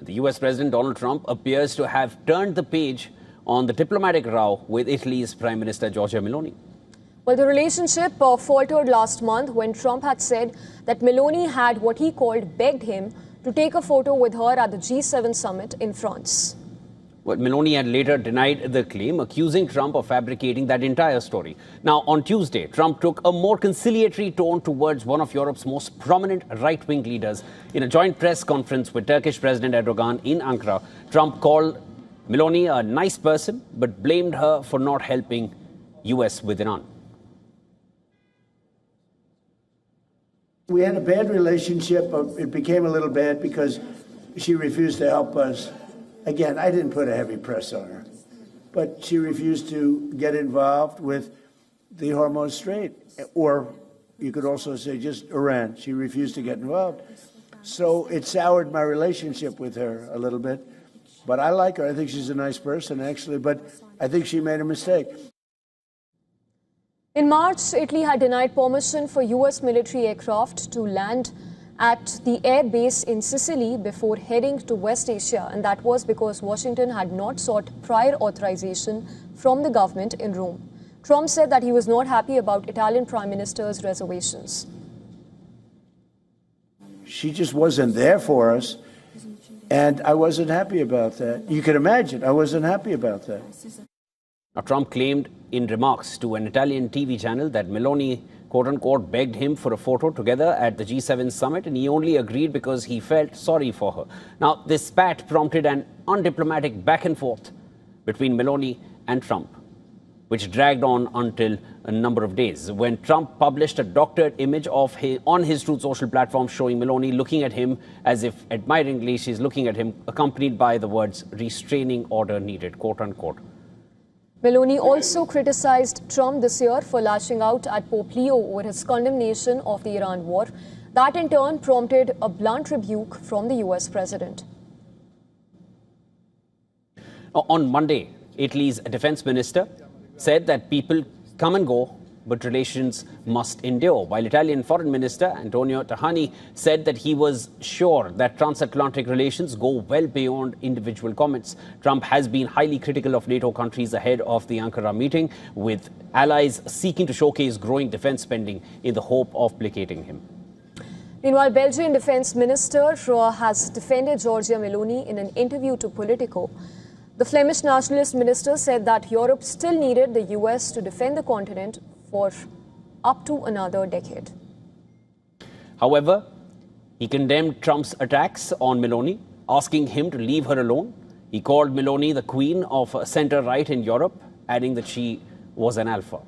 The US President Donald Trump appears to have turned the page on the diplomatic row with Italy's Prime Minister Giorgia Meloni. Well, the relationship faltered last month when Trump had said that Meloni had what he called begged him to take a photo with her at the G7 summit in France. Well, Meloni had later denied the claim, accusing Trump of fabricating that entire story. Now, on Tuesday, Trump took a more conciliatory tone towards one of Europe's most prominent right-wing leaders. In a joint press conference with Turkish President Erdogan in Ankara, Trump called Meloni a nice person, but blamed her for not helping US with Iran. We had a bad relationship. It became a little bad because she refused to help us. Again, I didn't put a heavy press on her, but she refused to get involved with the Hormuz Strait, or you could also say just Iran. She refused to get involved. So it soured my relationship with her a little bit. But I like her. I think she's a nice person, actually, but I think she made a mistake. In March, Italy had denied permission for US military aircraft to land at the air base in Sicily before heading to West Asia, and that was because Washington had not sought prior authorization from the government in Rome. Trump said that he was not happy about Italian Prime Minister's reservations. She just wasn't there for us, and I wasn't happy about that. You can imagine, I wasn't happy about that. Now, Trump claimed in remarks to an Italian TV channel that Meloni, quote-unquote, begged him for a photo together at the G7 summit, and he only agreed because he felt sorry for her. Now, this spat prompted an undiplomatic back and forth between Meloni and Trump, which dragged on until a number of days, when Trump published a doctored image of on his Truth Social platform showing Meloni looking at him as if admiringly she's looking at him, accompanied by the words, "restraining order needed," quote-unquote. Meloni also criticized Trump this year for lashing out at Pope Leo over his condemnation of the Iran war. That in turn prompted a blunt rebuke from the US president. On Monday, Italy's defense minister said that people come and go, but relations must endure, while Italian Foreign Minister Antonio Tajani said that he was sure that transatlantic relations go well beyond individual comments. Trump has been highly critical of NATO countries ahead of the Ankara meeting, with allies seeking to showcase growing defense spending in the hope of placating him. Meanwhile, Belgian Defense Minister has defended Giorgia Meloni in an interview to Politico. The Flemish nationalist minister said that Europe still needed the US to defend the continent for up to another decade. However, he condemned Trump's attacks on Meloni, asking him to leave her alone. He called Meloni the queen of center-right in Europe, adding that she was an alpha.